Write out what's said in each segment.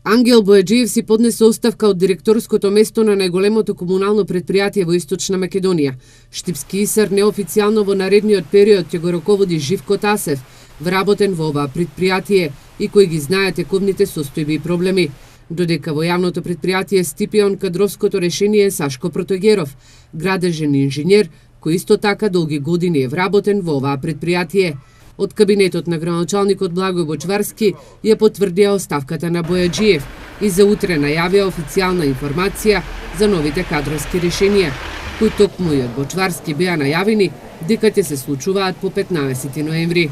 Ангел Бојаджиев си поднесе оставка од директорското место на најголемото комунално предпријатие во Источна Македонија. Штипски ИСАР неофицијално во наредниот период ќе го раководи Живко Тасев, вработен во ова предпријатие и кој ги знае тековните состојби и проблеми. Додека во јавното предпријатие Стипион кадровското решение е Сашко Протогеров, градежен инженер, кој исто така долги години е вработен во оваа предпријатие. Од кабинетот на градоначалникот Благој Бочварски ја потврдија оставката на Бојаджиев и за утре најавија официјална информација за новите кадровски решенија, кои токму и од Бочварски беа најавени дека ќе се случуваат по 15 ноември.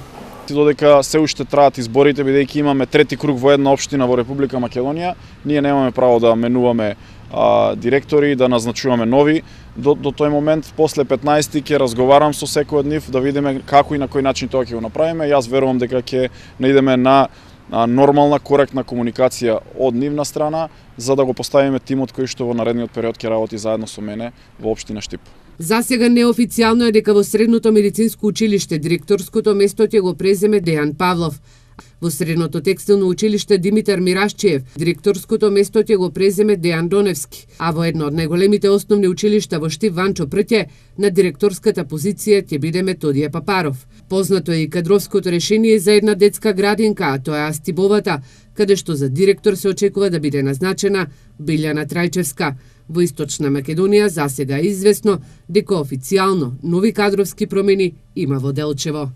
Додека се уште траат изборите, бидејќи имаме трети круг во една општина во Република Македонија, ние немаме право да менуваме директори, да назначуваме нови. До тој момент, после 15 ќе разговарам со секој од нив да видиме како и на кој начин тоа ќе го направиме. Јас верувам дека ќе наидеме на нормална, коректна комуникација од нивна страна, за да го поставиме тимот кој што во наредниот период ќе работи заедно со мене во општина Штип. Засега неофицијално е дека во Средното медицинско училиште директорското место ќе го преземе Дејан Павлов. Во Средното текстилно училиште Димитар Мирашчиев директорското место ќе го преземе Дејан Доневски, а во едно од најголемите основни училишта во Штип Ванчо Пртје на директорската позиција ќе биде Методије Папаров. Познато е и кадровското решение за една детска градинка, а тоа е Астибовата, каде што за директор се очекува да биде назначена Билјана Трајчевска. Во Источна Македонија засега е известно дека официјално нови кадровски промени има во Делчево.